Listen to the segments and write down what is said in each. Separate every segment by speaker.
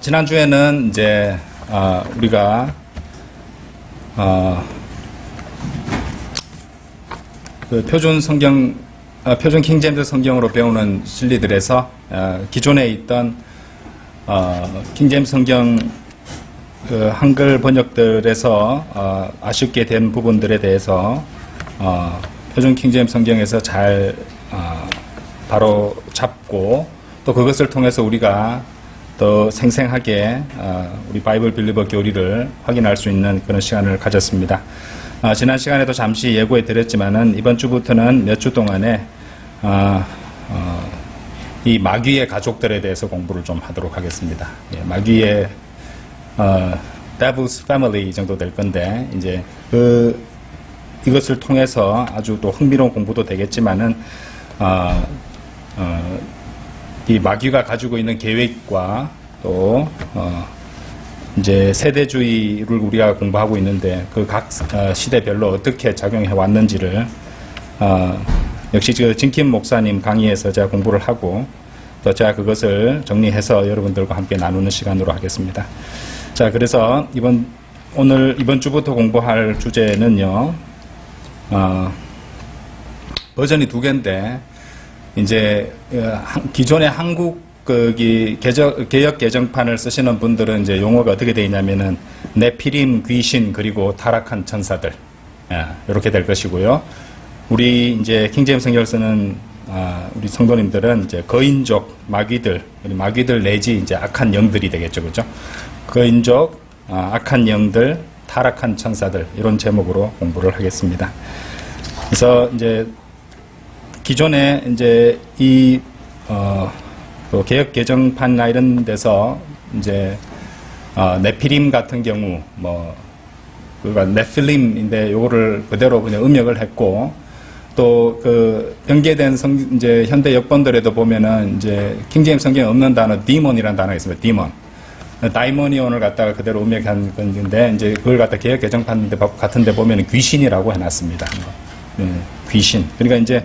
Speaker 1: 지난주에는 이제, 우리가, 그 표준 성경, 표준 킹제임스 성경으로 배우는 진리들에서, 기존에 있던, 킹제임스 성경, 그 한글 번역들에서, 아쉽게 된 부분들에 대해서, 표준 킹제임스 성경에서 잘, 바로 잡고, 또 그것을 통해서 우리가 더 생생하게 우리 바이블 빌리버 교리를 확인할 수 있는 그런 시간을 가졌습니다. 지난 시간에도 잠시 예고해 드렸지만은 이번 주부터는 몇 주 동안에 이 마귀의 가족들에 대해서 공부를 좀 하도록 하겠습니다. 예, 마귀의 Devil's Family 정도 될 건데 이제 이것을 통해서 아주 또 흥미로운 공부도 되겠지만은 이 마귀가 가지고 있는 계획과 또 이제 세대주의를 우리가 공부하고 있는데 그 각 시대별로 어떻게 작용해 왔는지를 역시 진킴 목사님 강의에서 제가 공부를 하고 또 제가 그것을 정리해서 여러분들과 함께 나누는 시간으로 하겠습니다. 자, 그래서 이번 주부터 공부할 주제는요, 버전이 두 개인데 이제 기존의 한국 개역 개정판을 쓰시는 분들은 이제 용어가 어떻게 되어 있냐면은 네피림 귀신 그리고 타락한 천사들, 이렇게 될 것이고요. 우리 이제 킹제임스 성경을 쓰는 우리 성도님들은 이제 거인족 마귀들 내지 이제 악한 영들이 되겠죠, 그렇죠? 거인족, 악한 영들, 타락한 천사들 이런 제목으로 공부를 하겠습니다. 그래서 이제 기존에 이제 개역 개정판이나 이런 데서 이제 네피림 같은 경우 그가 네필림인데 요거를 그대로 그냥 음역을 했고 또 그 변개된 이제 현대 역본들에도 보면은 이제 킹제임스 성경에 없는 단어 디몬이라는 단어가 있습니다. 디몬. 다이모니온을 갖다가 그대로 음역한 건데 이제 그걸 갖다 개역 개정판 같은데 보면은 귀신이라고 해놨습니다. 귀신. 그러니까 이제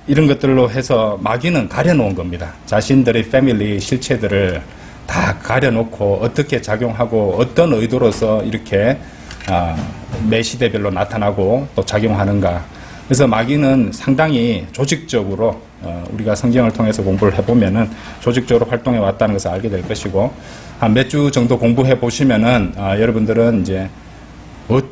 Speaker 1: 이런 것들로 해서 마귀는 가려놓은 겁니다. 자신들의 패밀리 실체들을 다 가려놓고 어떻게 작용하고 어떤 의도로서 이렇게 매 시대별로 나타나고 또 작용하는가. 그래서 마귀는 상당히 조직적으로 우리가 성경을 통해서 공부를 해보면은 조직적으로 활동해 왔다는 것을 알게 될 것이고 한 몇 주 정도 공부해 보시면은 여러분들은 이제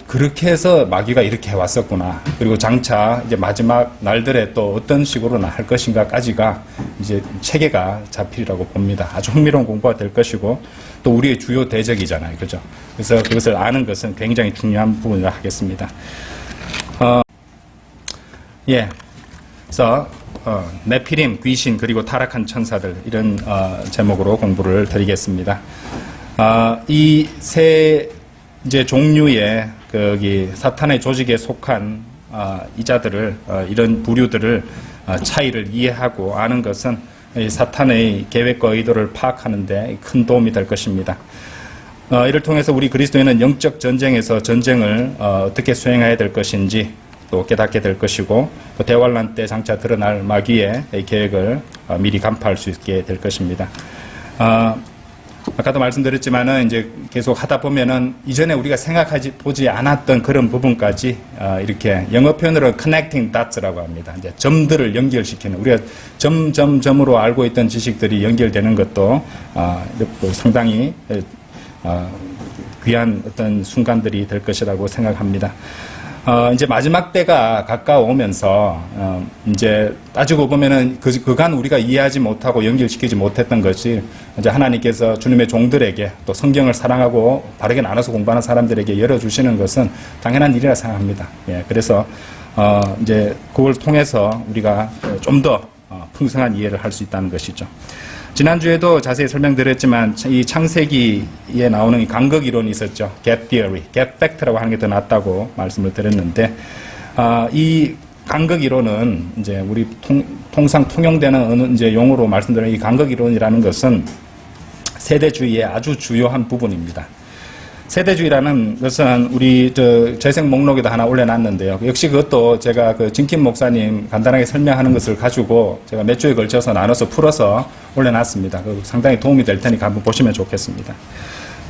Speaker 1: 그렇게 해서 마귀가 이렇게 해왔었구나. 그리고 장차 이제 마지막 날들에 또 어떤 식으로 할 것인가까지가 이제 체계가 잡히리라고 봅니다. 아주 흥미로운 공부가 될 것이고 또 우리의 주요 대적이잖아요. 그죠? 그래서 그것을 아는 것은 굉장히 중요한 부분이라 하겠습니다. 그래서 네피림, 귀신, 그리고 타락한 천사들 이런 제목으로 공부를 드리겠습니다. 이 세 이제 종류의 사탄의 조직에 속한 이자들을 이런 부류들을 차이를 이해하고 아는 것은 이 사탄의 계획과 의도를 파악하는 데 큰 도움이 될 것입니다. 이를 통해서 우리 그리스도인은 영적 전쟁에서 전쟁을 어떻게 수행해야 될 것인지 또 깨닫게 될 것이고 또 대환란 때 장차 드러날 마귀의 계획을 미리 간파할 수 있게 될 것입니다. 아까도 말씀드렸지만은 이제 계속 하다 보면은 이전에 우리가 보지 않았던 그런 부분까지 이렇게 영어 표현으로 connecting dots라고 합니다. 이제 점들을 연결시키는 우리가 점으로 알고 있던 지식들이 연결되는 것도 상당히 귀한 어떤 순간들이 될 것이라고 생각합니다. 이제 마지막 때가 가까워오면서, 이제 따지고 보면은 그간 우리가 이해하지 못하고 연결시키지 못했던 것이 이제 하나님께서 주님의 종들에게 또 성경을 사랑하고 바르게 나눠서 공부하는 사람들에게 열어주시는 것은 당연한 일이라 생각합니다. 예, 그래서, 이제 그걸 통해서 우리가 좀 더 풍성한 이해를 할 수 있다는 것이죠. 지난주에도 자세히 설명드렸지만 이 창세기에 나오는 이 간극 이론이 있었죠. gap theory, gap fact라고 하는 게 더 낫다고 말씀을 드렸는데 이 간극 이론은 이제 우리 통상 통용되는 이제 용어로 말씀드린 이 간극 이론이라는 것은 세대주의의 아주 주요한 부분입니다. 세대주의라는 것은 우리 재생 목록에도 하나 올려놨는데요. 역시 그것도 제가 그 진킴 목사님 간단하게 설명하는 것을 가지고 제가 몇 주에 걸쳐서 나눠서 풀어서 올려놨습니다. 상당히 도움이 될 테니까 한번 보시면 좋겠습니다.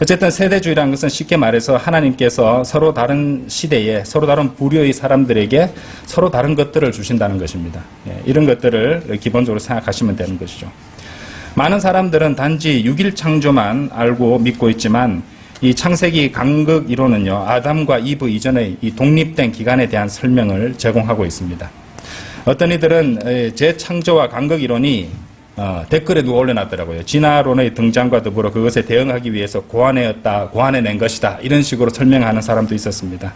Speaker 1: 어쨌든 세대주의라는 것은 쉽게 말해서 하나님께서 서로 다른 시대에 서로 다른 부류의 사람들에게 서로 다른 것들을 주신다는 것입니다. 이런 것들을 기본적으로 생각하시면 되는 것이죠. 많은 사람들은 단지 6일 창조만 알고 믿고 있지만 이 창세기 간극 이론은요, 아담과 이브 이전의 이 독립된 기간에 대한 설명을 제공하고 있습니다. 어떤 이들은 재창조와 간극 이론이 댓글에 누가 올려놨더라고요. 진화론의 등장과 더불어 그것에 대응하기 위해서 고안해낸 것이다. 이런 식으로 설명하는 사람도 있었습니다.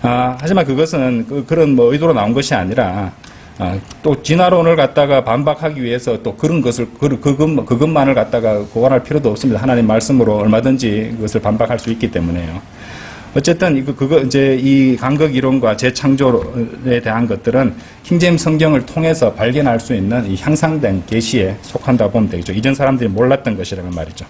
Speaker 1: 하지만 그것은 그런 뭐 의도로 나온 것이 아니라 또 진화론을 갖다가 반박하기 위해서 또 그런 것을 그것만을 갖다가 고안할 필요도 없습니다. 하나님 말씀으로 얼마든지 그것을 반박할 수 있기 때문에요. 어쨌든 이제 이 간극 이론과 재창조에 대한 것들은 킹제임스 성경을 통해서 발견할 수 있는 이 향상된 계시에 속한다고 보면 되겠죠. 이전 사람들이 몰랐던 것이라는 말이죠.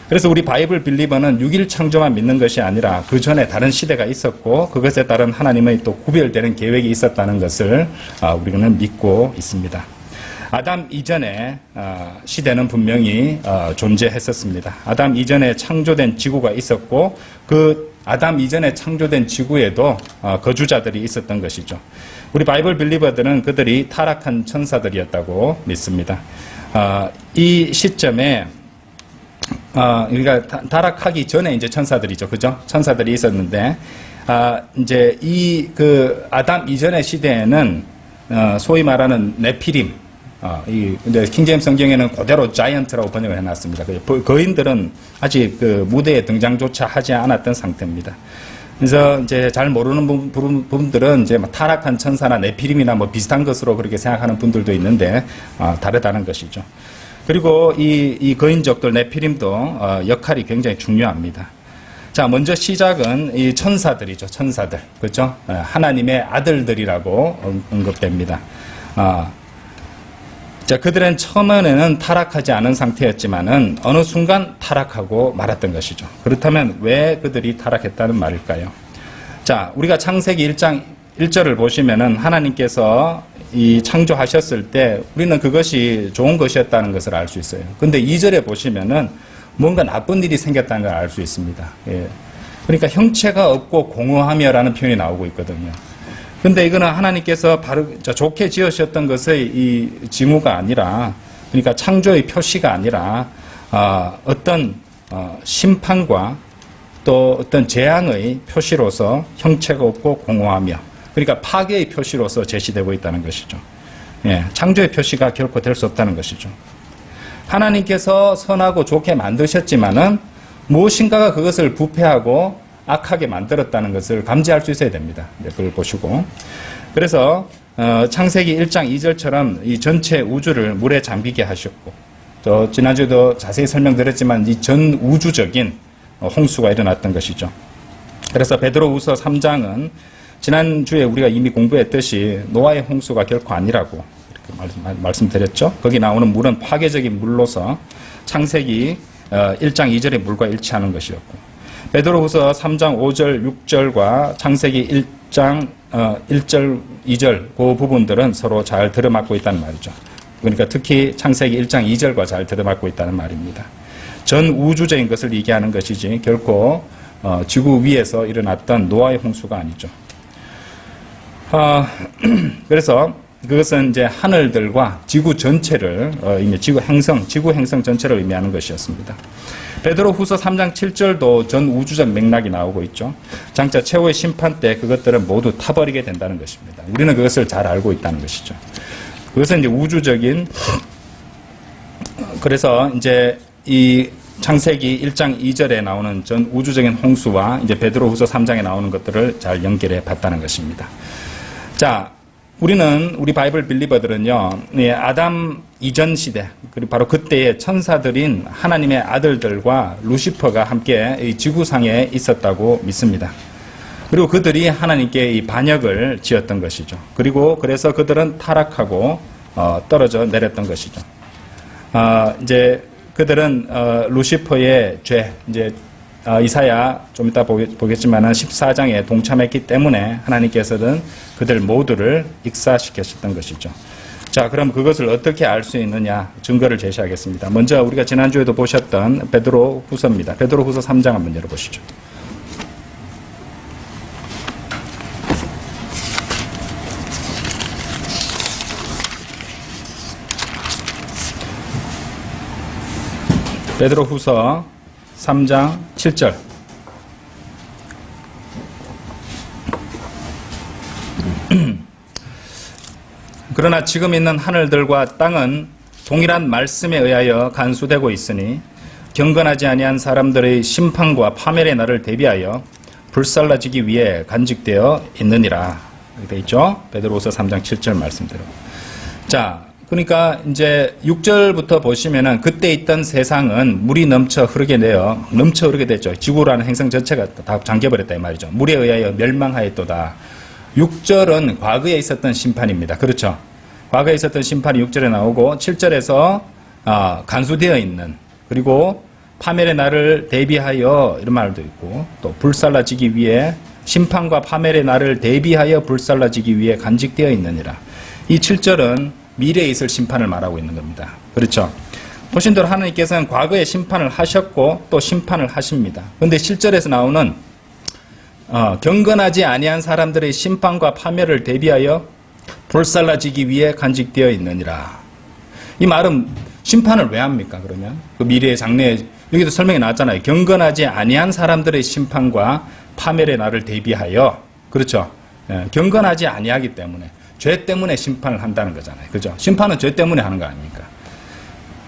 Speaker 1: 그래서 우리 바이블 빌리버는 6일 창조만 믿는 것이 아니라 그 전에 다른 시대가 있었고 그것에 따른 하나님의 또 구별되는 계획이 있었다는 것을 우리는 믿고 있습니다. 아담 이전에 시대는 분명히 존재했었습니다. 아담 이전에 창조된 지구가 있었고 그 아담 이전에 창조된 지구에도 거주자들이 있었던 것이죠. 우리 바이블 빌리버들은 그들이 타락한 천사들이었다고 믿습니다. 이 시점에 우리가 타락하기 전에 이제 천사들이죠, 그죠? 천사들이 있었는데 이제 이 아담 이전의 시대에는 소위 말하는 네피림, 근데 킹제임스 성경에는 그대로 자이언트라고 번역을 해놨습니다. 거인들은 아직 그 무대에 등장조차 하지 않았던 상태입니다. 그래서 이제 잘 모르는 부분들은 이제 타락한 천사나 네피림이나 뭐 비슷한 것으로 그렇게 생각하는 분들도 있는데 다르다는 것이죠. 그리고 이 거인족들 네피림도 역할이 굉장히 중요합니다. 자, 먼저 시작은 이 천사들이죠. 천사들. 그렇죠? 하나님의 아들들이라고 언급됩니다. 자, 그들은 처음에는 타락하지 않은 상태였지만은 어느 순간 타락하고 말았던 것이죠. 그렇다면 왜 그들이 타락했다는 말일까요? 자, 우리가 창세기 1장 1절을 보시면은 하나님께서 이 창조하셨을 때 우리는 그것이 좋은 것이었다는 것을 알 수 있어요. 근데 2절에 보시면은 뭔가 나쁜 일이 생겼다는 걸 알 수 있습니다. 예. 그러니까 형체가 없고 공허하며라는 표현이 나오고 있거든요. 근데 이거는 하나님께서 바로 좋게 지으셨던 것의 이 징후가 아니라, 그러니까 창조의 표시가 아니라 어떤 심판과 또 어떤 재앙의 표시로서 형체가 없고 공허하며, 그러니까 파괴의 표시로서 제시되고 있다는 것이죠. 예, 창조의 표시가 결코 될 수 없다는 것이죠. 하나님께서 선하고 좋게 만드셨지만은 무엇인가가 그것을 부패하고 악하게 만들었다는 것을 감지할 수 있어야 됩니다. 그걸 보시고. 그래서 창세기 1장 2절처럼 이 전체 우주를 물에 잠기게 하셨고, 또 지난주에도 자세히 설명드렸지만 이 전 우주적인 홍수가 일어났던 것이죠. 그래서 베드로후서 3장은 지난주에 우리가 이미 공부했듯이 노아의 홍수가 결코 아니라고 이렇게 말씀드렸죠. 거기 나오는 물은 파괴적인 물로서 창세기 1장 2절의 물과 일치하는 것이었고, 베드로후서 3장 5절 6절과 창세기 1장 1절 2절 그 부분들은 서로 잘 들어맞고 있다는 말이죠. 그러니까 특히 창세기 1장 2절과 잘 들어맞고 있다는 말입니다. 전 우주적인 것을 얘기하는 것이지 결코 지구 위에서 일어났던 노아의 홍수가 아니죠. 그래서 그것은 이제 하늘들과 지구 전체를 지구 행성 전체를 의미하는 것이었습니다. 베드로후서 3장 7절도 전 우주적 맥락이 나오고 있죠. 장차 최후의 심판 때 그것들은 모두 타버리게 된다는 것입니다. 우리는 그것을 잘 알고 있다는 것이죠. 그것은 이제 우주적인, 그래서 이제 이 창세기 1장 2절에 나오는 전 우주적인 홍수와 이제 베드로후서 3장에 나오는 것들을 잘 연결해 봤다는 것입니다. 자, 우리 바이블 빌리버들은요, 아담 이전 시대, 그리고 바로 그때의 천사들인 하나님의 아들들과 루시퍼가 함께 이 지구상에 있었다고 믿습니다. 그리고 그들이 하나님께 이 반역을 지었던 것이죠. 그리고 그래서 그들은 타락하고 떨어져 내렸던 것이죠. 이제 그들은 루시퍼의 죄, 이제 이사야 좀 이따 보겠지만은 14장에 동참했기 때문에 하나님께서는 그들 모두를 익사시켰었던 것이죠. 자, 그럼 그것을 어떻게 알 수 있느냐 증거를 제시하겠습니다. 먼저 우리가 지난주에도 보셨던 베드로 후서입니다. 베드로 후서 3장 한번 열어보시죠. 베드로 후서 3장 7절. 그러나 지금 있는 하늘들과 땅은 동일한 말씀에 의하여 간수되고 있으니 경건하지 아니한 사람들의 심판과 파멸의 날을 대비하여 불살라지기 위해 간직되어 있느니라. 이렇게 되어 있죠. 베드로후서 3장 7절 말씀대로. 자, 그러니까 이제 6절부터 보시면은 그때 있던 세상은 물이 넘쳐 흐르게 됐죠. 지구라는 행성 전체가 다 잠겨버렸다 이 말이죠. 물에 의하여 멸망하였도다. 6절은 과거에 있었던 심판입니다. 그렇죠. 과거에 있었던 심판이 6절에 나오고 7절에서 간수되어 있는, 그리고 파멸의 날을 대비하여 이런 말도 있고, 또 불살라지기 위해, 심판과 파멸의 날을 대비하여 불살라지기 위해 간직되어 있느니라. 이 7절은 미래에 있을 심판을 말하고 있는 겁니다. 그렇죠. 보신 대로 하나님께서는 과거에 심판을 하셨고 또 심판을 하십니다. 그런데 7절에서 나오는 경건하지 아니한 사람들의 심판과 파멸을 대비하여 불살라지기 위해 간직되어 있느니라. 이 말은 심판을 왜 합니까? 그러면 그 미래의 장래에 여기도 설명이 나왔잖아요. 경건하지 아니한 사람들의 심판과 파멸의 날을 대비하여. 그렇죠. 예, 경건하지 아니하기 때문에, 죄 때문에 심판을 한다는 거잖아요. 그죠? 심판은 죄 때문에 하는 거 아닙니까?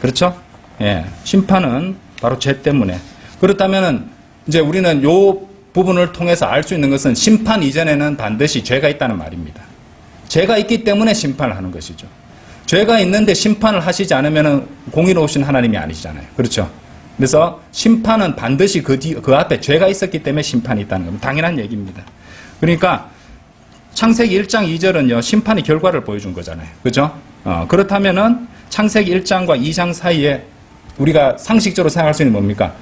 Speaker 1: 그렇죠? 예, 심판은 바로 죄 때문에. 그렇다면은 이제 우리는 요 부분을 통해서 알 수 있는 것은 심판 이전에는 반드시 죄가 있다는 말입니다. 죄가 있기 때문에 심판을 하는 것이죠. 죄가 있는데 심판을 하시지 않으면 공의로우신 하나님이 아니시잖아요. 그렇죠? 그래서 심판은 반드시 그 앞에 죄가 있었기 때문에 심판이 있다는 겁니다. 당연한 얘기입니다. 그러니까 창세기 1장 2절은요, 심판의 결과를 보여준 거잖아요. 그죠? 그렇다면은 창세기 1장과 2장 사이에 우리가 상식적으로 생각할 수 있는 뭡니까?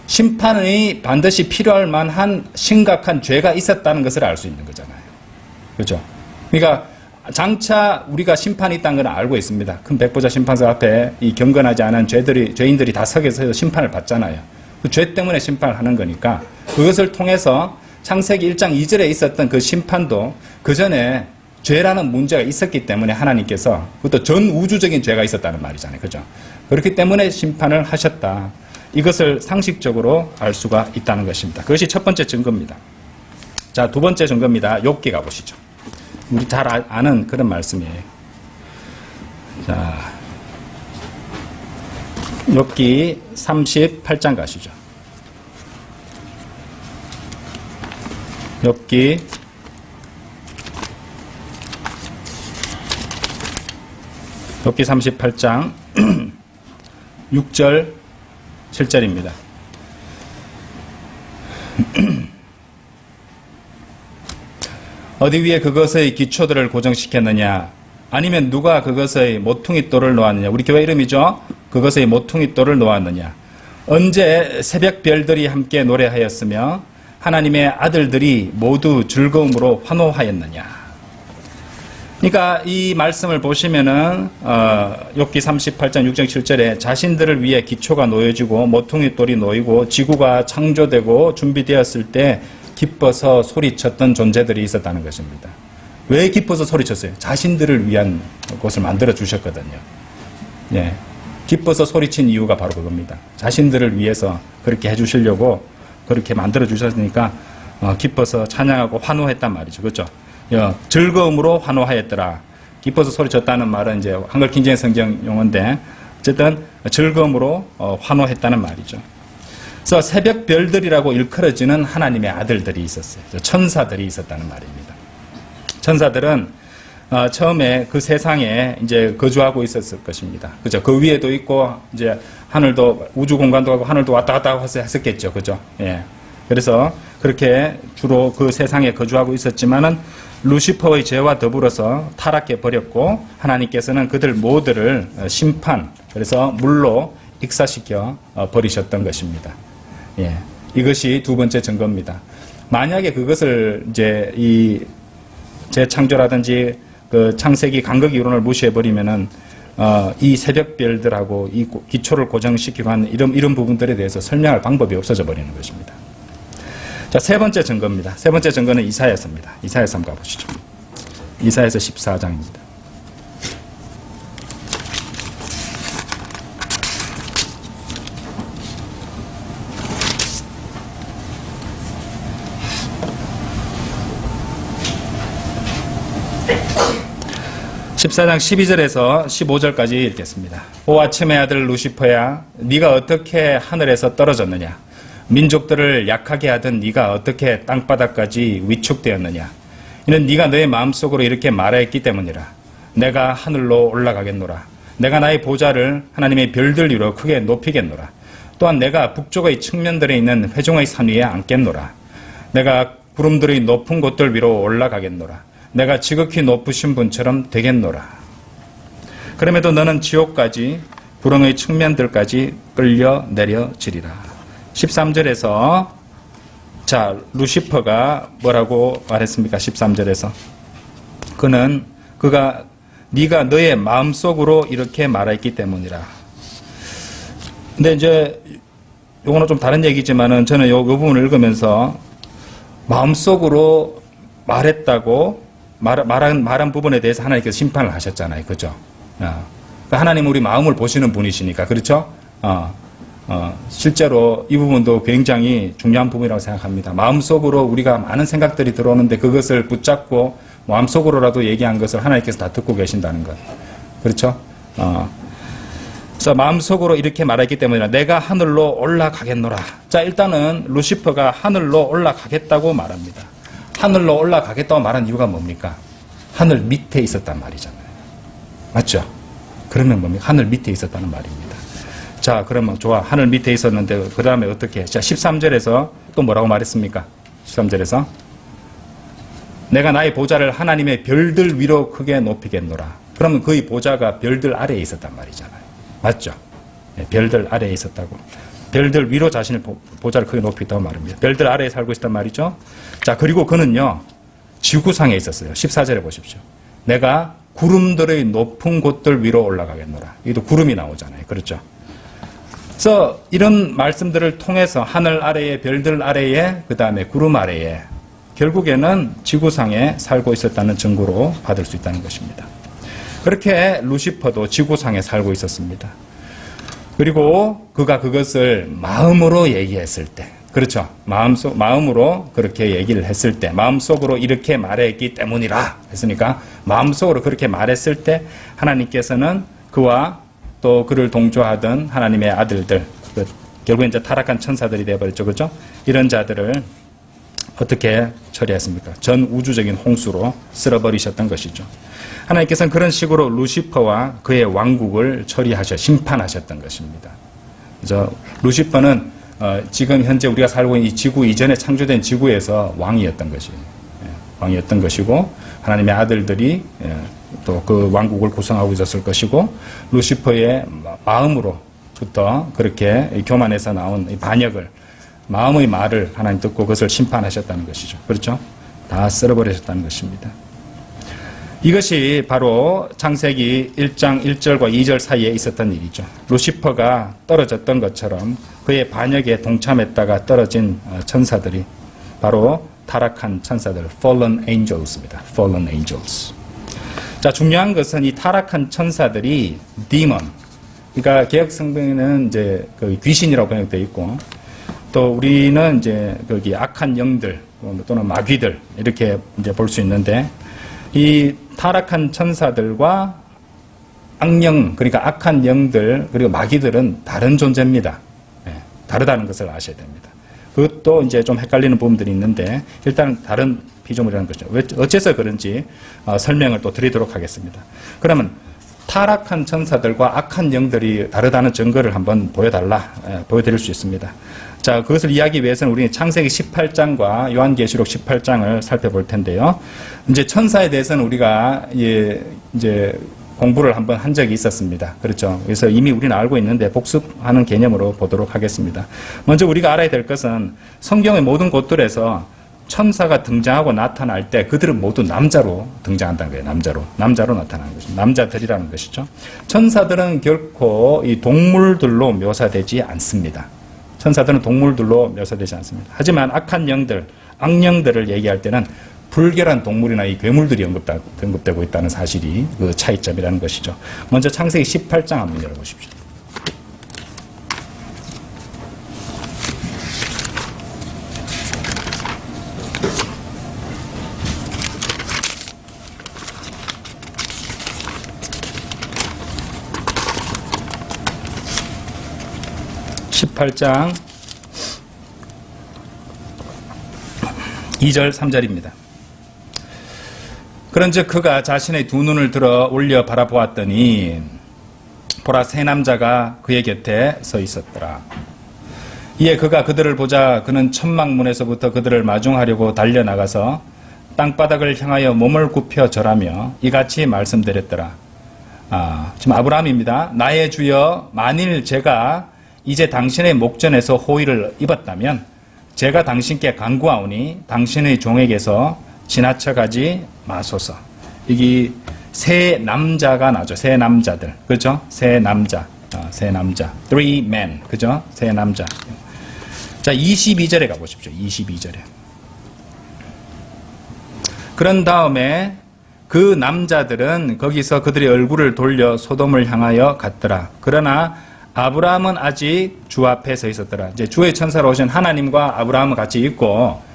Speaker 1: 심판이 반드시 필요할 만한 심각한 죄가 있었다는 것을 알 수 있는 거잖아요. 그죠? 그러니까 장차 우리가 심판이 있다는 걸 알고 있습니다. 큰 백보자 심판서 앞에 이 경건하지 않은 죄인들이 다 서게 서 심판을 받잖아요. 그 죄 때문에 심판을 하는 거니까 그것을 통해서 창세기 1장 2절에 있었던 그 심판도 그 전에 죄라는 문제가 있었기 때문에 하나님께서, 그것도 전 우주적인 죄가 있었다는 말이잖아요. 그죠? 그렇기 때문에 심판을 하셨다. 이것을 상식적으로 알 수가 있다는 것입니다. 그것이 첫 번째 증거입니다. 자, 두 번째 증거입니다. 욥기 가보시죠. 우리 잘 아는 그런 말씀이에요. 자, 욥기 38장 가시죠. 욥기 38장 6절 7절입니다. 어디 위에 그것의 기초들을 고정시켰느냐? 아니면 누가 그것의 모퉁이돌을 놓았느냐? 우리 교회 이름이죠? 그것의 모퉁이돌을 놓았느냐? 언제 새벽 별들이 함께 노래하였으며 하나님의 아들들이 모두 즐거움으로 환호하였느냐? 그러니까 이 말씀을 보시면은 욥기 38장 6절 7절에 자신들을 위해 기초가 놓여지고 모퉁이돌이 놓이고 지구가 창조되고 준비되었을 때 기뻐서 소리쳤던 존재들이 있었다는 것입니다. 왜 기뻐서 소리쳤어요? 자신들을 위한 곳을 만들어 주셨거든요. 예, 기뻐서 소리친 이유가 바로 그겁니다. 자신들을 위해서 그렇게 해주시려고 그렇게 만들어 주셨으니까 기뻐서 찬양하고 환호했단 말이죠. 그렇죠? 즐거움으로 환호하였더라. 기뻐서 소리쳤다는 말은 이제 한글 킹제임 성경 용어인데 어쨌든 즐거움으로 환호했다는 말이죠. 그래서 새벽 별들이라고 일컬어지는 하나님의 아들들이 있었어요. 천사들이 있었다는 말입니다. 천사들은 처음에 그 세상에 이제 거주하고 있었을 것입니다. 그죠? 그 위에도 있고 이제 하늘도 우주 공간도 하고 하늘도 왔다 갔다 했었겠죠. 그죠? 예. 그래서 그렇게 주로 그 세상에 거주하고 있었지만은 루시퍼의 죄와 더불어서 타락해 버렸고 하나님께서는 그들 모두를 심판, 그래서 물로 익사시켜 버리셨던 것입니다. 예. 이것이 두 번째 증거입니다. 만약에 그것을 이제 이 재창조라든지 그 창세기 간극 이론을 무시해버리면은 이 새벽별들하고 이 기초를 고정시키고 하는 이런 부분들에 대해서 설명할 방법이 없어져 버리는 것입니다. 자, 세 번째 증거입니다. 세 번째 증거는 이사야서입니다. 이사야서 한번 가보시죠. 이사야서 14장입니다. (14장) 12절에서 15절까지 읽겠습니다. 오 아침의 아들 루시퍼야, 네가 어떻게 하늘에서 떨어졌느냐? 민족들을 약하게 하던 네가 어떻게 땅바닥까지 위축되었느냐? 이는 네가 너의 마음속으로 이렇게 말하였기 때문이라. 내가 하늘로 올라가겠노라. 내가 나의 보좌를 하나님의 별들 위로 크게 높이겠노라. 또한 내가 북쪽의 측면들에 있는 회중의 산 위에 앉겠노라. 내가 구름들의 높은 곳들 위로 올라가겠노라. 내가 지극히 높으신 분처럼 되겠노라. 그럼에도 너는 지옥까지 구렁의 측면들까지 끌려 내려지리라. 13절에서 자, 루시퍼가 뭐라고 말했습니까? 13절에서 그가 네가 너의 마음속으로 이렇게 말했기 때문이라. 근데 이제 요거는 좀 다른 얘기지만은 저는 요 부분을 읽으면서 마음속으로 말했다고 말한 부분에 대해서 하나님께서 심판을 하셨잖아요. 그죠? 그러니까 하나님은 우리 마음을 보시는 분이시니까. 그렇죠? 실제로 이 부분도 굉장히 중요한 부분이라고 생각합니다. 마음속으로 우리가 많은 생각들이 들어오는데 그것을 붙잡고 마음속으로라도 얘기한 것을 하나님께서 다 듣고 계신다는 것. 그렇죠? 그래서 마음속으로 이렇게 말했기 때문에 내가 하늘로 올라가겠노라. 자, 일단은 루시퍼가 하늘로 올라가겠다고 말합니다. 하늘로 올라가겠다고 말한 이유가 뭡니까? 하늘 밑에 있었단 말이잖아요. 맞죠? 그러면 뭡니까? 하늘 밑에 있었다는 말입니다. 자, 그러면 좋아. 하늘 밑에 있었는데 그 다음에 어떻게? 자, 13절에서 또 뭐라고 말했습니까? 13절에서 내가 나의 보좌를 하나님의 별들 위로 크게 높이겠노라. 그러면 그의 보좌가 별들 아래에 있었단 말이잖아요. 맞죠? 네, 별들 아래에 있었다고. 별들 위로 자신의 보좌를 크게 높였다고 말합니다. 별들 아래에 살고 있단 말이죠. 자, 그리고 그는요, 지구상에 있었어요. 14절에 보십시오. 내가 구름들의 높은 곳들 위로 올라가겠노라. 여기도 구름이 나오잖아요. 그렇죠? 그래서 이런 말씀들을 통해서 하늘 아래에, 별들 아래에, 그 다음에 구름 아래에 결국에는 지구상에 살고 있었다는 증거로 받을 수 있다는 것입니다. 그렇게 루시퍼도 지구상에 살고 있었습니다. 그리고 그가 그것을 마음으로 얘기했을 때, 그렇죠? 마음으로 그렇게 얘기를 했을 때, 마음속으로 이렇게 말했기 때문이라 했으니까, 마음속으로 그렇게 말했을 때, 하나님께서는 그와 또 그를 동조하던 하나님의 아들들, 결국엔 이제 타락한 천사들이 되어버렸죠. 그렇죠? 이런 자들을 어떻게 처리했습니까? 전 우주적인 홍수로 쓸어버리셨던 것이죠. 하나님께서는 그런 식으로 루시퍼와 그의 왕국을 심판하셨던 것입니다. 그래서 루시퍼는 지금 현재 우리가 살고 있는 이 지구 이전에 창조된 지구에서 왕이었던 것이에요. 왕이었던 것이고 하나님의 아들들이 또 그 왕국을 구성하고 있었을 것이고 루시퍼의 마음으로부터 그렇게 교만에서 나온 이 반역을 마음의 말을 하나님 듣고 그것을 심판하셨다는 것이죠. 그렇죠? 다 쓸어버리셨다는 것입니다. 이것이 바로 창세기 1장 1절과 2절 사이에 있었던 일이죠. 루시퍼가 떨어졌던 것처럼 그의 반역에 동참했다가 떨어진 천사들이 바로 타락한 천사들, fallen angels입니다. fallen angels. 자, 중요한 것은 이 타락한 천사들이 demon, 그러니까 개역 성경에는 이제 그 귀신이라고 번역되어 있고 또 우리는 이제 거기 악한 영들 또는 마귀들 이렇게 이제 볼 수 있는데 이 타락한 천사들과 악령, 그러니까 악한 영들 그리고 마귀들은 다른 존재입니다. 다르다는 것을 아셔야 됩니다. 그것도 이제 좀 헷갈리는 부분들이 있는데 일단 다른 피조물이라는 것이죠. 어째서 그런지 설명을 또 드리도록 하겠습니다. 그러면 타락한 천사들과 악한 영들이 다르다는 증거를 한번 보여드릴 수 있습니다. 자, 그것을 이해하기 위해서는 우리는 창세기 18장과 요한계시록 18장을 살펴볼 텐데요. 이제 천사에 대해서는 우리가 이제 공부를 한번 한 적이 있었습니다. 그렇죠. 그래서 이미 우리는 알고 있는데 복습하는 개념으로 보도록 하겠습니다. 먼저 우리가 알아야 될 것은 성경의 모든 곳들에서 천사가 등장하고 나타날 때 그들은 모두 남자로 등장한다는 거예요. 남자로 나타나는 것이죠. 남자들이라는 것이죠. 천사들은 결코 이 동물들로 묘사되지 않습니다. 천사들은 동물들로 묘사되지 않습니다. 하지만 악한 영들, 악령들을 얘기할 때는 불결한 동물이나 이 괴물들이 언급되고 있다는 사실이 그 차이점이라는 것이죠. 먼저 창세기 18장 한번 열어보십시오. (18장) 2절 3절입니다. 그런즉 그가 자신의 두 눈을 들어 올려 바라보았더니 보라 세 남자가 그의 곁에 서 있었더라. 이에 그가 그들을 보자 그는 천막문에서부터 그들을 마중하려고 달려나가서 땅바닥을 향하여 몸을 굽혀 절하며 이같이 말씀드렸더라. 지금 아브라함입니다. 나의 주여, 만일 제가 이제 당신의 목전에서 호의를 입었다면 제가 당신께 간구하오니 당신의 종에게서 지나쳐가지 마소서. 여기 세 남자가 나죠. 세 남자들. 그렇죠? 세 남자. Three men. 그죠? 세 남자. 자, 22절에 가보십시오. 22절에. 그런 다음에 그 남자들은 거기서 그들의 얼굴을 돌려 소돔을 향하여 갔더라. 그러나 아브라함은 아직 주 앞에 서 있었더라. 이제 주의 천사로 오신 하나님과 아브라함은 같이 있고,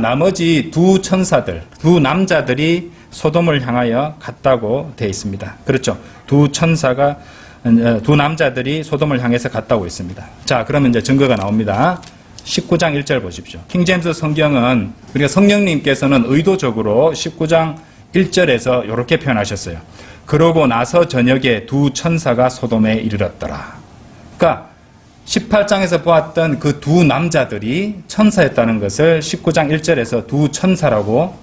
Speaker 1: 나머지 두 천사들, 두 남자들이 소돔을 향하여 갔다고 되어 있습니다. 그렇죠. 두 남자들이 소돔을 향해서 갔다고 있습니다. 자, 그러면 이제 증거가 나옵니다. 19장 1절 보십시오. 킹제임스 성경은, 그러니까 성령님께서는 의도적으로 19장 1절에서 이렇게 표현하셨어요. 그러고 나서 저녁에 두 천사가 소돔에 이르렀더라. 그러니까 18장에서 보았던 그 두 남자들이 천사였다는 것을 19장 1절에서 두 천사라고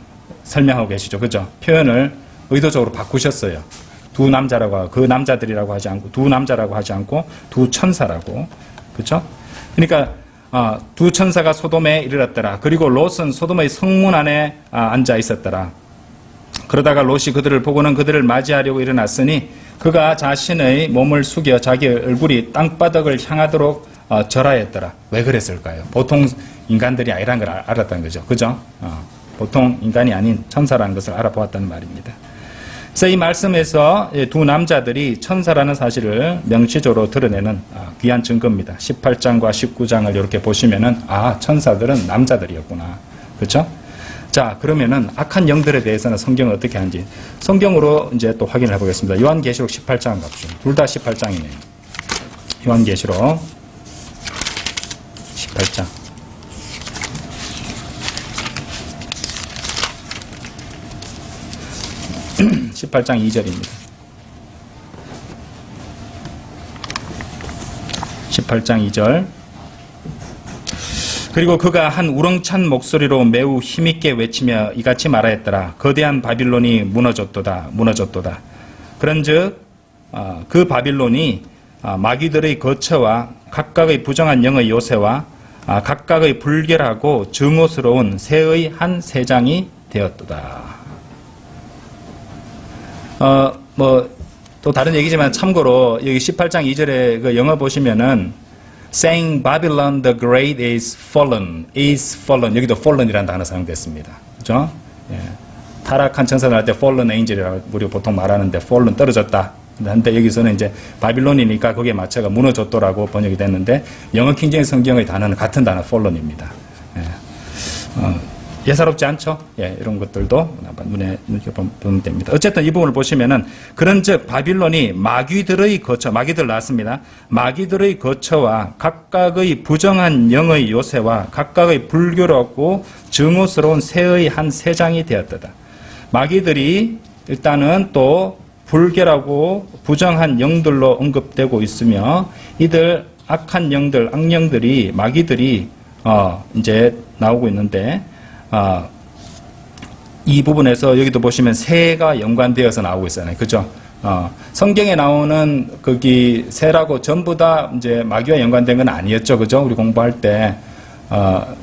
Speaker 1: 설명하고 계시죠. 그죠? 표현을 의도적으로 바꾸셨어요. 두 남자라고 하고, 그 남자들이라고 하지 않고, 두 남자라고 하지 않고, 두 천사라고. 그죠? 그러니까, 두 천사가 소돔에 이르렀더라. 그리고 롯은 소돔의 성문 안에 앉아 있었더라. 그러다가 롯이 그들을 보고는 그들을 맞이하려고 일어났으니 그가 자신의 몸을 숙여 자기 얼굴이 땅바닥을 향하도록 절하였더라. 왜 그랬을까요? 보통 인간들이 아니라는 걸 알았다는 거죠. 그죠? 보통 인간이 아닌 천사라는 것을 알아보았다는 말입니다. 그래서 이 말씀에서 두 남자들이 천사라는 사실을 명시적으로 드러내는 귀한 증거입니다. 18장과 19장을 이렇게 보시면은 천사들은 남자들이었구나. 그렇죠? 자, 그러면은 악한 영들에 대해서는 성경은 어떻게 하는지 성경으로 이제 또 확인을 해보겠습니다. 요한계시록 18장 갑시다. 둘 다 18장이네요. 요한계시록 18장. 18장 2절입니다. 18장 2절. 그리고 그가 한 우렁찬 목소리로 매우 힘있게 외치며 이같이 말하였더라. 거대한 바빌론이 무너졌도다. 그런즉 그 바빌론이 마귀들의 거처와 각각의 부정한 영의 요새와 각각의 불결하고 증오스러운 새의 한 세장이 되었도다. 또 다른 얘기지만 참고로 여기 18장 2절에 그 영어 보시면은 saying Babylon the Great is fallen. 여기도 fallen이라는 단어 사용됐습니다. 그죠? 예. 타락한 천사들 할 때 fallen angel이라고 우리가 보통 말하는데 fallen 떨어졌다. 근데 여기서는 이제 바빌론이니까 거기에 맞춰가 무너졌도라고 번역이 됐는데 영어 킹제임스 성경의 단어는 같은 단어 fallen입니다. 예. 예사롭지 않죠? 예, 이런 것들도 눈에 보면 됩니다. 어쨌든 이 부분을 보시면은 그런즉 바빌론이 마귀들의 거처, 마귀들 나왔습니다. 마귀들의 거처와 각각의 부정한 영의 요새와 각각의 불교롭고 증오스러운 새의 한 세장이 되었다. 마귀들이 일단은 또 불결하고 부정한 영들로 언급되고 있으며 이들 악한 영들, 악령들이 마귀들이 이제 나오고 있는데. 이 부분에서 여기도 보시면 새가 연관되어서 나오고 있잖아요. 그죠? 성경에 나오는 거기 새라고 전부 다 이제 마귀와 연관된 건 아니었죠. 그죠? 우리 공부할 때,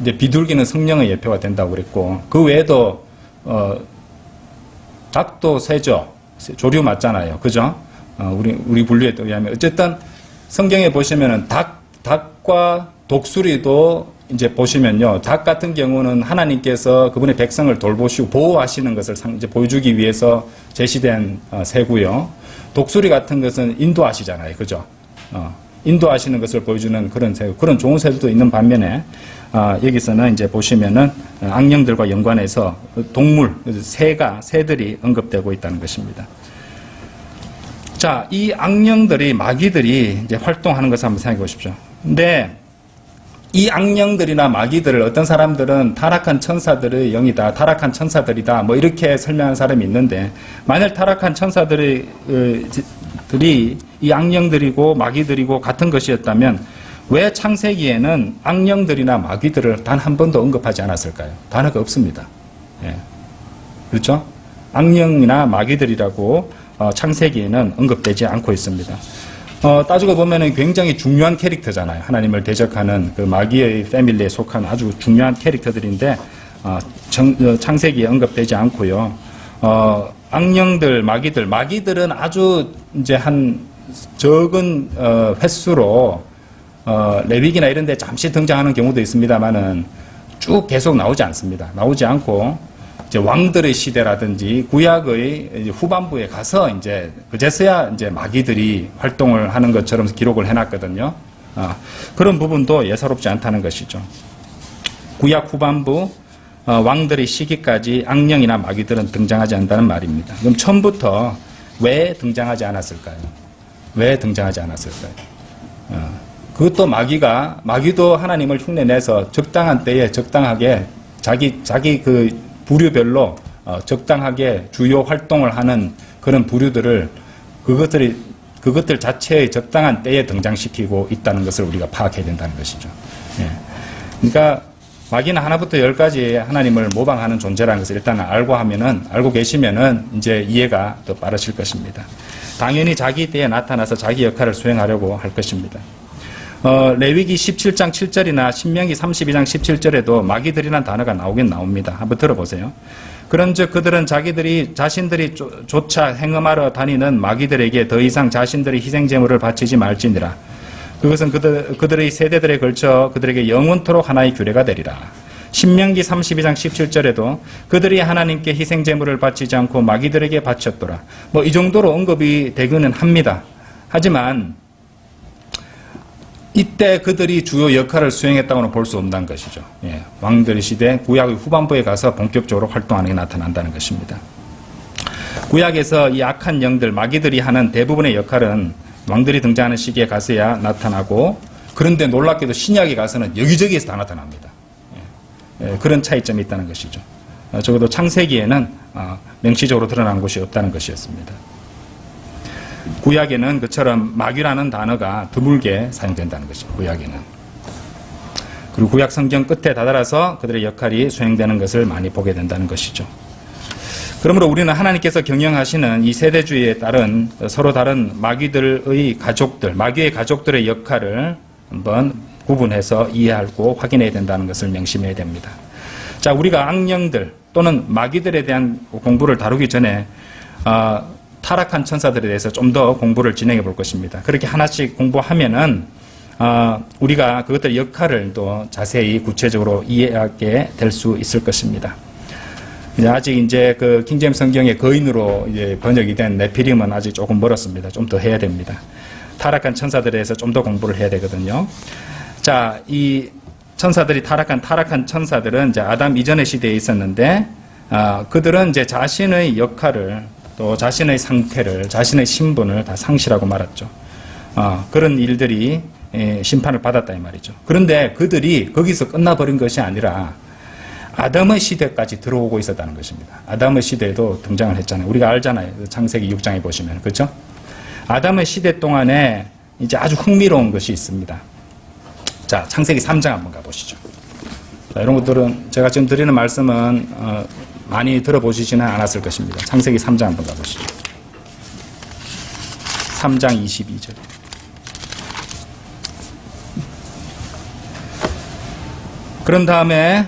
Speaker 1: 이제 비둘기는 성령의 예표가 된다고 그랬고, 그 외에도, 닭도 새죠. 조류 맞잖아요. 그죠? 우리 분류에 의하면. 어쨌든 성경에 보시면은 닭과 독수리도 이제 보시면요. 닭 같은 경우는 하나님께서 그분의 백성을 돌보시고 보호하시는 것을 이제 보여주기 위해서 제시된 새고요. 독수리 같은 것은 인도하시잖아요. 그죠? 인도하시는 것을 보여주는 그런 새, 그런 좋은 새들도 있는 반면에, 여기서는 이제 보시면은 악령들과 연관해서 동물, 새들이 언급되고 있다는 것입니다. 자, 이 악령들이, 마귀들이 이제 활동하는 것을 한번 생각해 보십시오. 근데 이 악령들이나 마귀들을 어떤 사람들은 타락한 천사들의 영이다, 타락한 천사들이다, 뭐 이렇게 설명하는 사람이 있는데, 만일 타락한 천사들이 이 악령들이고 마귀들이고 같은 것이었다면 왜 창세기에는 악령들이나 마귀들을 단 한 번도 언급하지 않았을까요? 단어가 없습니다. 예. 그렇죠? 악령이나 마귀들이라고 창세기에는 언급되지 않고 있습니다. 따지고 보면은 굉장히 중요한 캐릭터잖아요. 하나님을 대적하는 그 마귀의 패밀리에 속한 아주 중요한 캐릭터들인데, 창세기에 언급되지 않고요. 악령들, 마귀들은 아주 이제 한 적은 횟수로 레위기나 이런 데 잠시 등장하는 경우도 있습니다만은 쭉 계속 나오지 않습니다. 나오지 않고 이제 왕들의 시대라든지 구약의 후반부에 가서 이제 그제서야 이제 마귀들이 활동을 하는 것처럼 기록을 해놨거든요. 그런 부분도 예사롭지 않다는 것이죠. 구약 후반부 왕들의 시기까지 악령이나 마귀들은 등장하지 않는다는 말입니다. 그럼 처음부터 왜 등장하지 않았을까요? 왜 등장하지 않았을까요? 그것도 마귀도 하나님을 흉내내서 적당한 때에 적당하게 자기 그 부류별로 적당하게 주요 활동을 하는 그런 부류들을 그것들 자체의 적당한 때에 등장시키고 있다는 것을 우리가 파악해야 된다는 것이죠. 예. 그러니까 마귀는 하나부터 열까지 하나님을 모방하는 존재라는 것을 일단 알고 계시면은 이제 이해가 더 빠르실 것입니다. 당연히 자기 때에 나타나서 자기 역할을 수행하려고 할 것입니다. 레위기 17장 7절이나 신명기 32장 17절에도 마귀들이라는 단어가 나오긴 나옵니다. 한번 들어보세요. 그런즉 그들은 자신들이 조차 행음하러 다니는 마귀들에게 더 이상 자신들의 희생제물을 바치지 말지니라. 그것은 그들의 세대들에 걸쳐 그들에게 영원토록 하나의 규례가 되리라. 신명기 32장 17절에도 그들이 하나님께 희생제물을 바치지 않고 마귀들에게 바쳤더라. 뭐 이 정도로 언급이 되기는 합니다. 하지만 이때 그들이 주요 역할을 수행했다고는 볼 수 없다는 것이죠. 예, 왕들의 시대 구약의 후반부에 가서 본격적으로 활동하는 게 나타난다는 것입니다. 구약에서 이 악한 영들, 마귀들이 하는 대부분의 역할은 왕들이 등장하는 시기에 가서야 나타나고, 그런데 놀랍게도 신약에 가서는 여기저기에서 다 나타납니다. 그런 차이점이 있다는 것이죠. 적어도 창세기에는 명시적으로 드러난 곳이 없다는 것이었습니다. 구약에는 그처럼 마귀라는 단어가 드물게 사용된다는 것이죠. 구약에는. 그리고 구약 성경 끝에 다다라서 그들의 역할이 수행되는 것을 많이 보게 된다는 것이죠. 그러므로 우리는 하나님께서 경영하시는 이 세대주의에 따른 서로 다른 마귀의 가족들의 역할을 한번 구분해서 이해하고 확인해야 된다는 것을 명심해야 됩니다. 자, 우리가 악령들 또는 마귀들에 대한 공부를 다루기 전에 타락한 천사들에 대해서 좀 더 공부를 진행해 볼 것입니다. 그렇게 하나씩 공부하면은 우리가 그것들의 역할을 또 자세히 구체적으로 이해하게 될 수 있을 것입니다. 아직 이제 그 킹제임스 성경의 거인으로 이제 번역이 된 네피림은 아직 조금 멀었습니다. 좀 더 해야 됩니다. 타락한 천사들에 대해서 좀 더 공부를 해야 되거든요. 자, 이 천사들이 타락한 천사들은 이제 아담 이전의 시대에 있었는데, 그들은 이제 자신의 역할을 또 자신의 상태를, 자신의 신분을 다 상실하고 말았죠. 그런 일들이 심판을 받았다 이 말이죠. 그런데 그들이 거기서 끝나버린 것이 아니라 아담의 시대까지 들어오고 있었다는 것입니다. 아담의 시대에도 등장을 했잖아요. 우리가 알잖아요. 창세기 6장에 보시면. 그렇죠? 아담의 시대 동안에 이제 아주 흥미로운 것이 있습니다. 자, 창세기 3장 한번 가보시죠. 자, 이런 것들은 제가 지금 드리는 말씀은 많이 들어보시지는 않았을 것입니다. 창세기 3장 한번 가보시죠. 3장 22절. 그런 다음에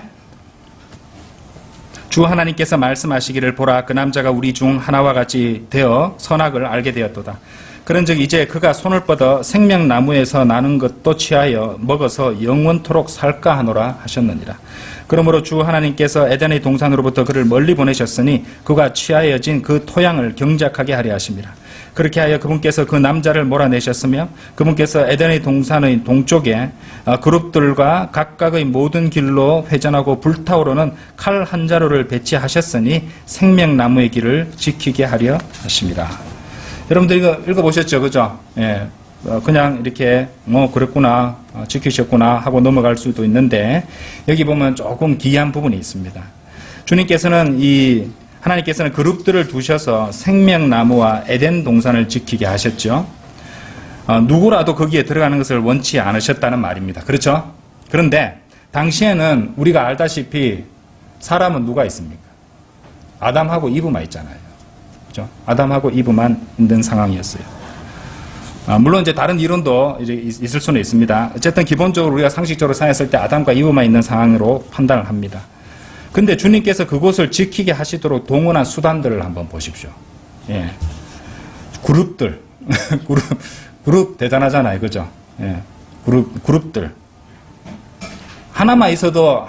Speaker 1: 주 하나님께서 말씀하시기를 보라 그 남자가 우리 중 하나와 같이 되어 선악을 알게 되었도다. 그런즉 이제 그가 손을 뻗어 생명나무에서 나는 것도 취하여 먹어서 영원토록 살까 하노라 하셨느니라. 그러므로 주 하나님께서 에덴의 동산으로부터 그를 멀리 보내셨으니 그가 취하여진 그 토양을 경작하게 하려 하심이라. 그렇게 하여 그분께서 그 남자를 몰아내셨으며 그분께서 에덴의 동산의 동쪽에 그룹들과 각각의 모든 길로 회전하고 불타오르는 칼 한 자루를 배치하셨으니 생명나무의 길을 지키게 하려 하심이라. 여러분들 이거 읽어보셨죠? 그죠? 예. 그냥 이렇게, 그랬구나, 지키셨구나 하고 넘어갈 수도 있는데, 여기 보면 조금 기이한 부분이 있습니다. 하나님께서는 그룹들을 두셔서 생명나무와 에덴 동산을 지키게 하셨죠. 누구라도 거기에 들어가는 것을 원치 않으셨다는 말입니다. 그렇죠? 그런데, 당시에는 우리가 알다시피 사람은 누가 있습니까? 아담하고 이브만 있잖아요. 그죠? 아담하고 이브만 있는 상황이었어요. 물론 이제 다른 이론도 이제 있을 수는 있습니다. 어쨌든 기본적으로 우리가 상식적으로 생각했을 때 아담과 이브만 있는 상황으로 판단을 합니다. 근데 주님께서 그곳을 지키게 하시도록 동원한 수단들을 한번 보십시오. 예. 그룹들. 그룹 대단하잖아요. 그죠? 예. 그룹들. 하나만 있어도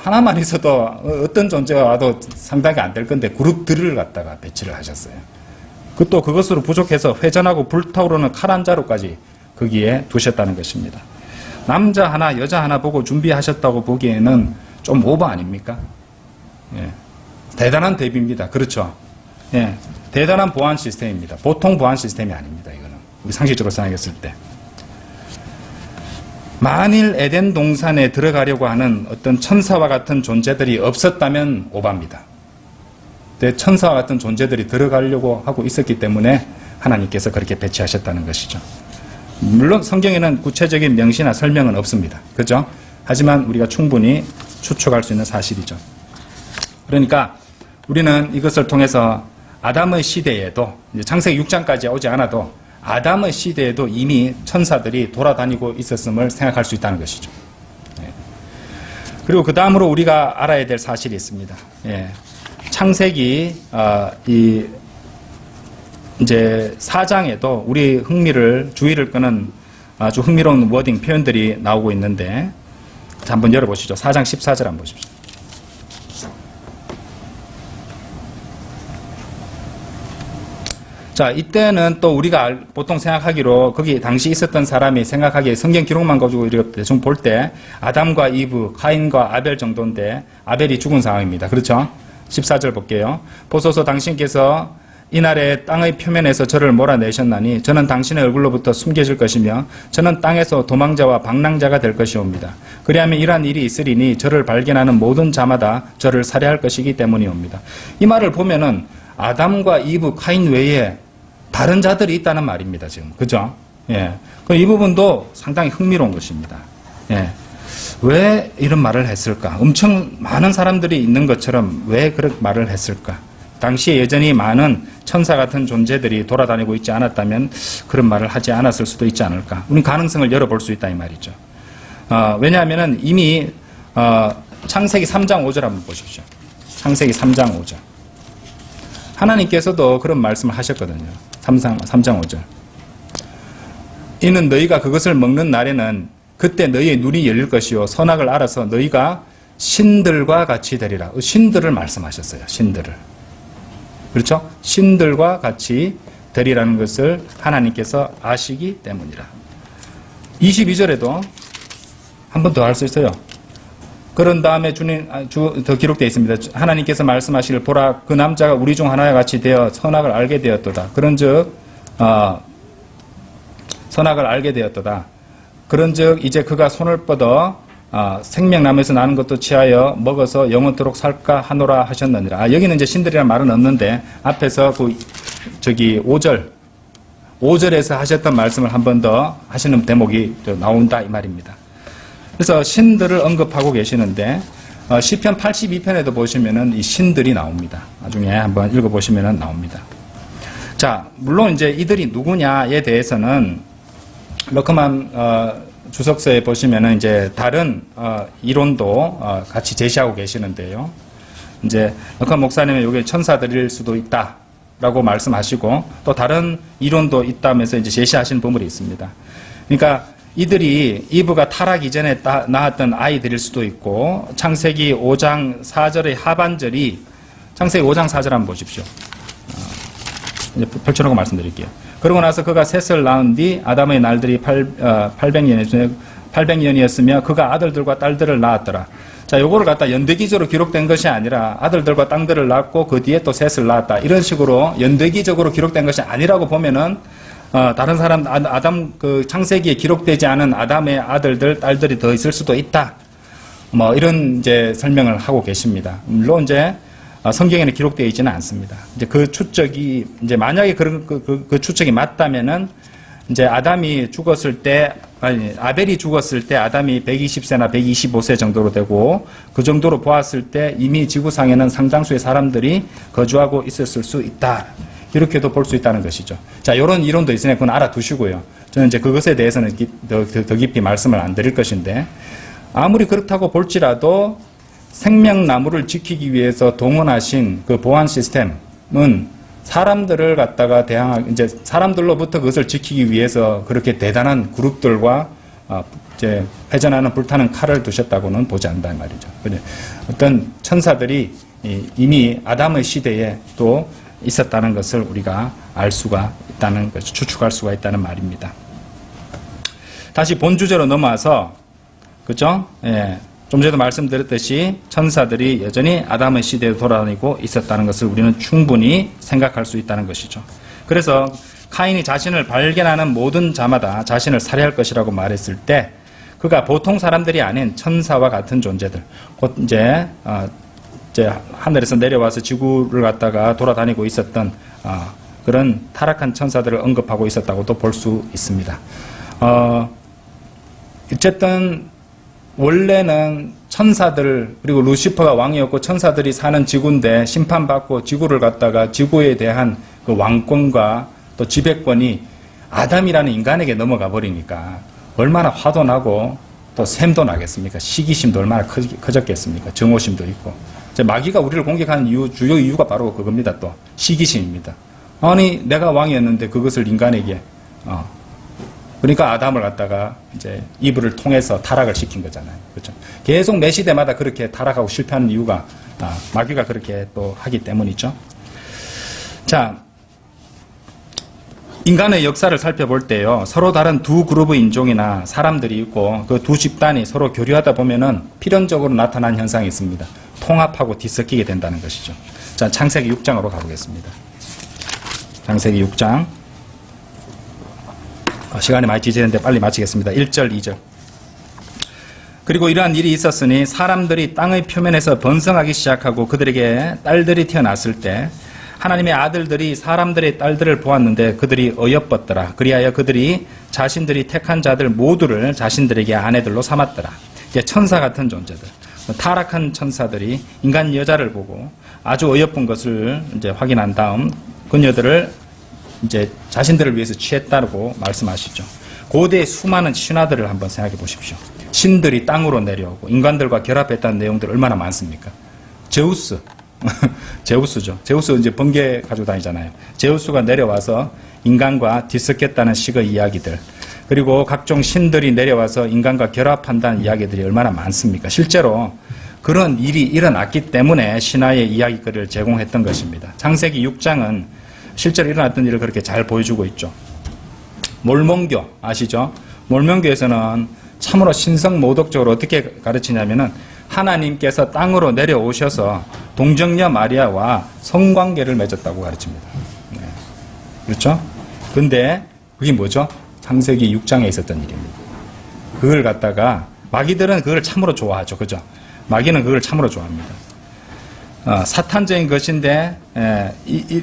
Speaker 1: 어떤 존재가 와도 상당히 안 될 건데 그룹들을 갖다가 배치를 하셨어요. 또 그것으로 부족해서 회전하고 불타오르는 칼 한 자루까지 거기에 두셨다는 것입니다. 남자 하나, 여자 하나 보고 준비하셨다고 보기에는 좀 오버 아닙니까? 예. 대단한 대비입니다. 그렇죠? 예. 대단한 보안 시스템입니다. 보통 보안 시스템이 아닙니다. 이거는 우리 상식적으로 생각했을 때. 만일 에덴 동산에 들어가려고 하는 어떤 천사와 같은 존재들이 없었다면 오바입니다. 천사와 같은 존재들이 들어가려고 하고 있었기 때문에 하나님께서 그렇게 배치하셨다는 것이죠. 물론 성경에는 구체적인 명시나 설명은 없습니다. 그렇죠? 하지만 우리가 충분히 추측할 수 있는 사실이죠. 그러니까 우리는 이것을 통해서 아담의 시대에도 창세기 6장까지 오지 않아도 아담의 시대에도 이미 천사들이 돌아다니고 있었음을 생각할 수 있다는 것이죠. 그리고 그 다음으로 우리가 알아야 될 사실이 있습니다. 창세기 이제 4장에도 우리 주의를 끄는 아주 흥미로운 워딩 표현들이 나오고 있는데 한번 열어보시죠. 4장 14절 한번 보십시오. 자, 이때는 또 우리가 보통 생각하기로 거기 당시 있었던 사람이 생각하기에 성경 기록만 가지고 이렇게 대충 볼 때 아담과 이브, 카인과 아벨 정도인데 아벨이 죽은 상황입니다. 그렇죠? 14절 볼게요. 보소서 당신께서 이날에 땅의 표면에서 저를 몰아내셨나니 저는 당신의 얼굴로부터 숨겨질 것이며 저는 땅에서 도망자와 방랑자가 될 것이옵니다. 그리하면 이러한 일이 있으리니 저를 발견하는 모든 자마다 저를 살해할 것이기 때문이옵니다. 이 말을 보면은 아담과 이브, 카인 외에 다른 자들이 있다는 말입니다. 지금. 그죠? 예. 이 부분도 상당히 흥미로운 것입니다. 예. 왜 이런 말을 했을까? 엄청 많은 사람들이 있는 것처럼 왜 그런 말을 했을까? 당시에 여전히 많은 천사 같은 존재들이 돌아다니고 있지 않았다면 그런 말을 하지 않았을 수도 있지 않을까? 우리는 가능성을 열어볼 수 있다 이 말이죠. 왜냐하면 이미 창세기 3장 5절 한번 보십시오. 창세기 3장 5절. 하나님께서도 그런 말씀을 하셨거든요. 3장 5절. 이는 너희가 그것을 먹는 날에는 그때 너희의 눈이 열릴 것이요 선악을 알아서 너희가 신들과 같이 되리라. 신들을 말씀하셨어요. 신들을. 그렇죠? 신들과 같이 되리라는 것을 하나님께서 아시기 때문이라. 22절에도 한 번 더 할 수 있어요. 그런 다음에 더 기록되어 있습니다. 하나님께서 말씀하시길 보라 그 남자가 우리 중 하나와 같이 되어 선악을 알게 되었도다. 그런즉 선악을 알게 되었도다. 그런즉 이제 그가 손을 뻗어 생명나무에서 나는 것도 취하여 먹어서 영원토록 살까 하노라 하셨느니라. 여기는 이제 신들이라는 말은 없는데 앞에서 5절에서 하셨던 말씀을 한 번 더 하시는 대목이 나온다 이 말입니다. 그래서 신들을 언급하고 계시는데 시편 82편에도 보시면은 이 신들이 나옵니다. 나중에 한번 읽어보시면은 나옵니다. 자, 물론 이제 이들이 누구냐에 대해서는 러크만 주석서에 보시면은 이제 다른 이론도 같이 제시하고 계시는데요. 이제 러크만 목사님은 이게 천사들일 수도 있다라고 말씀하시고 또 다른 이론도 있다면서 이제 제시하신 부분이 있습니다. 그러니까 이들이 이브가 타락 이전에 낳았던 아이들일 수도 있고 창세기 5장 4절의 하반절이 창세기 5장 4절 한번 보십시오. 이제 펼쳐놓고 말씀드릴게요. 그러고 나서 그가 셋을 낳은 뒤 아담의 날들이 800년이었으며 그가 아들들과 딸들을 낳았더라. 자, 요거를 갖다 연대기적으로 기록된 것이 아니라 아들들과 땅들을 낳고 그 뒤에 또 셋을 낳았다. 이런 식으로 연대기적으로 기록된 것이 아니라고 보면은 다른 사람 아담 그 창세기에 기록되지 않은 아담의 아들들 딸들이 더 있을 수도 있다. 뭐 이런 이제 설명을 하고 계십니다. 물론 이제 성경에는 기록되어 있지는 않습니다. 이제 그 추측이 이제 만약에 그런 그 추측이 맞다면은 이제 아담이 죽었을 때 아벨이 죽었을 때 아담이 120세나 125세 정도로 되고 그 정도로 보았을 때 이미 지구상에는 상당수의 사람들이 거주하고 있었을 수 있다. 이렇게도 볼 수 있다는 것이죠. 자, 이런 이론도 있으니 그건 알아두시고요. 저는 이제 그것에 대해서는 더 깊이 말씀을 안 드릴 것인데 아무리 그렇다고 볼지라도 생명나무를 지키기 위해서 동원하신 그 보안 시스템은 사람들을 갖다가 이제 사람들로부터 그것을 지키기 위해서 그렇게 대단한 그룹들과 이제 회전하는 불타는 칼을 두셨다고는 보지 않는다 말이죠. 어떤 천사들이 이미 아담의 시대에 또 있었다는 것을 우리가 알 수가 있다는 것, 추측할 수가 있다는 말입니다. 다시 본 주제로 넘어와서, 그죠? 예. 좀 전에도 말씀드렸듯이 천사들이 여전히 아담의 시대에 돌아다니고 있었다는 것을 우리는 충분히 생각할 수 있다는 것이죠. 그래서 카인이 자신을 발견하는 모든 자마다 자신을 살해할 것이라고 말했을 때 그가 보통 사람들이 아닌 천사와 같은 존재들, 곧 이제 하늘에서 내려와서 지구를 갖다가 돌아다니고 있었던 그런 타락한 천사들을 언급하고 있었다고도 볼 수 있습니다. 어쨌든 원래는 천사들 그리고 루시퍼가 왕이었고 천사들이 사는 지구인데 심판받고 지구를 갖다가 지구에 대한 그 왕권과 또 지배권이 아담이라는 인간에게 넘어가 버리니까 얼마나 화도 나고 또 샘도 나겠습니까? 시기심도 얼마나 커졌겠습니까? 정오심도 있고. 마귀가 우리를 공격하는 주요 이유가 바로 그겁니다. 또 시기심입니다. 아니 내가 왕이었는데 그것을 인간에게 그러니까 아담을 갖다가 이제 이브를 통해서 타락을 시킨 거잖아요. 그렇죠? 계속 매 시대마다 그렇게 타락하고 실패하는 이유가 마귀가 그렇게 또 하기 때문이죠. 자, 인간의 역사를 살펴볼 때요, 서로 다른 두 그룹의 인종이나 사람들이 있고 그 두 집단이 서로 교류하다 보면은 필연적으로 나타난 현상이 있습니다. 통합하고 뒤섞이게 된다는 것이죠. 자, 창세기 6장으로 가보겠습니다. 창세기 6장. 시간이 많이 지체되는데 빨리 마치겠습니다. 1절, 2절. 그리고 이러한 일이 있었으니 사람들이 땅의 표면에서 번성하기 시작하고 그들에게 딸들이 태어났을 때 하나님의 아들들이 사람들의 딸들을 보았는데 그들이 어여뻤더라. 그리하여 그들이 자신들이 택한 자들 모두를 자신들에게 아내들로 삼았더라. 이제 천사 같은 존재들, 타락한 천사들이 인간 여자를 보고 아주 어여쁜 것을 이제 확인한 다음 그녀들을 이제 자신들을 위해서 취했다고 말씀하시죠. 고대의 수많은 신화들을 한번 생각해 보십시오. 신들이 땅으로 내려오고 인간들과 결합했다는 내용들 얼마나 많습니까? 제우스, 제우스죠. 제우스 이제 번개 가지고 다니잖아요. 제우스가 내려와서 인간과 뒤섞였다는 식의 이야기들, 그리고 각종 신들이 내려와서 인간과 결합한다는 이야기들이 얼마나 많습니까? 실제로 그런 일이 일어났기 때문에 신화의 이야기거리를 제공했던 것입니다. 창세기 6장은 실제로 일어났던 일을 그렇게 잘 보여주고 있죠. 몰몬교 아시죠? 몰몬교에서는 참으로 신성모독적으로 어떻게 가르치냐면은 하나님께서 땅으로 내려오셔서 동정녀 마리아와 성관계를 맺었다고 가르칩니다. 네. 그렇죠? 근데 그게 뭐죠? 창세기 6장에 있었던 일입니다. 그걸 갖다가 마귀들은 그걸 참으로 좋아하죠. 그죠? 마귀는 그걸 참으로 좋아합니다. 사탄적인 것인데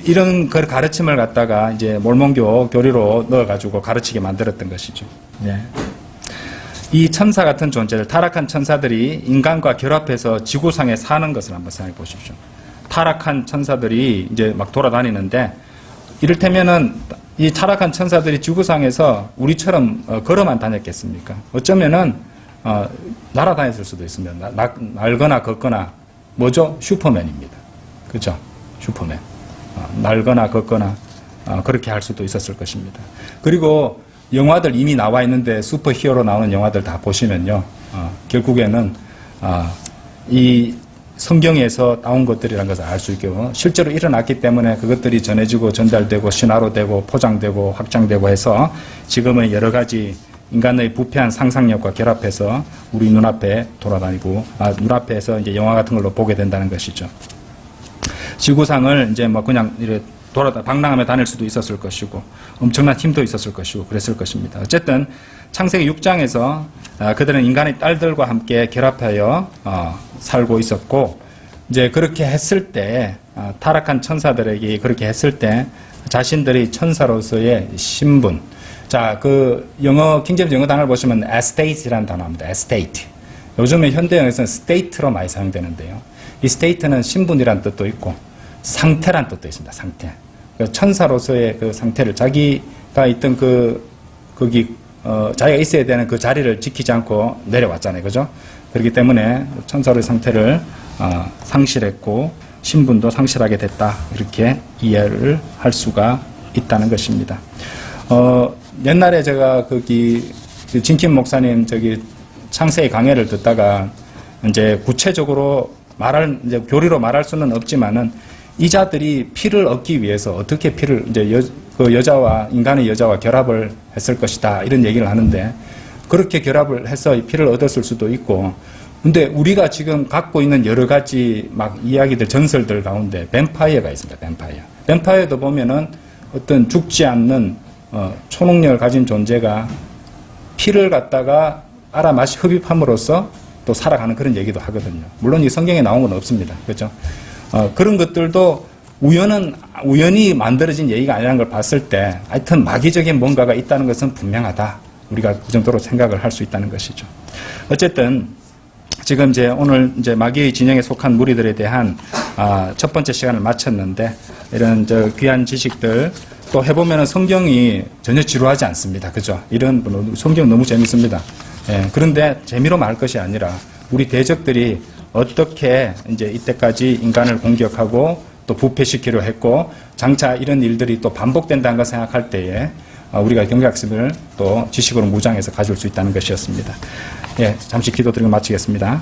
Speaker 1: 이런 그 가르침을 갖다가 이제 몰몬교 교리로 넣어가지고 가르치게 만들었던 것이죠. 예. 이 천사 같은 존재들, 타락한 천사들이 인간과 결합해서 지구상에 사는 것을 한번 생각해 보십시오. 타락한 천사들이 이제 막 돌아다니는데 이를테면은 이 타락한 천사들이 지구상에서 우리처럼 걸어만 다녔겠습니까? 어쩌면은 날아다녔을 수도 있습니다. 날거나 걷거나 뭐죠? 슈퍼맨입니다. 그죠? 슈퍼맨. 날거나 걷거나 그렇게 할 수도 있었을 것입니다. 그리고 영화들 이미 나와 있는데 슈퍼히어로 나오는 영화들 다 보시면요. 결국에는 이 성경에서 나온 것들이라는 것을 알 수 있고 실제로 일어났기 때문에 그것들이 전해지고 전달되고 신화로 되고 포장되고 확장되고 해서 지금은 여러 가지 인간의 부패한 상상력과 결합해서 우리 눈앞에 돌아다니고 눈앞에서 이제 영화 같은 걸로 보게 된다는 것이죠. 지구상을 이제 뭐 그냥 이렇게 방랑하며 다닐 수도 있었을 것이고 엄청난 힘도 있었을 것이고 그랬을 것입니다. 어쨌든 창세기 6장에서 그들은 인간의 딸들과 함께 결합하여 살고 있었고 이제 그렇게 했을 때 타락한 천사들에게 그렇게 했을 때 자신들이 천사로서의 신분 자, 그 영어 킹제임스 영어 단어를 보시면 estate이라는 단어입니다. estate. 요즘에 현대영에서는 state로 많이 사용되는데요. 이 state는 신분이라는 뜻도 있고 상태란 뜻도 있습니다. 상태. 천사로서의 그 상태를 자기가 있던 자기가 있어야 되는 그 자리를 지키지 않고 내려왔잖아요. 그죠? 그렇기 때문에 천사로의 상태를 상실했고 신분도 상실하게 됐다. 이렇게 이해를 할 수가 있다는 것입니다. 옛날에 제가 진킴 목사님 창세기 강해를 듣다가 이제 구체적으로 이제 교리로 말할 수는 없지만은 이 자들이 피를 얻기 위해서 어떻게 피를 이제 인간의 여자와 결합을 했을 것이다 이런 얘기를 하는데 그렇게 결합을 해서 피를 얻었을 수도 있고 근데 우리가 지금 갖고 있는 여러 가지 막 이야기들 전설들 가운데 뱀파이어가 있습니다. 뱀파이어도 보면은 어떤 죽지 않는 초능력을 가진 존재가 피를 갖다가 흡입함으로써 또 살아가는 그런 얘기도 하거든요. 물론 이 성경에 나온 건 없습니다. 그렇죠? 그런 것들도 우연히 만들어진 얘기가 아니라는 걸 봤을 때 하여튼 마귀적인 뭔가가 있다는 것은 분명하다. 우리가 그 정도로 생각을 할 수 있다는 것이죠. 어쨌든 지금 오늘 마귀의 진영에 속한 무리들에 대한 첫 번째 시간을 마쳤는데 이런 귀한 지식들 또 해보면 성경이 전혀 지루하지 않습니다. 그죠? 성경 너무 재밌습니다. 예, 그런데 재미로 말 것이 아니라 우리 대적들이 어떻게 이제 이때까지 인간을 공격하고 또 부패시키려 했고 장차 이런 일들이 또 반복된다는 걸 생각할 때에 우리가 경각심을 또 지식으로 무장해서 가질 수 있다는 것이었습니다. 예, 잠시 기도드리고 마치겠습니다.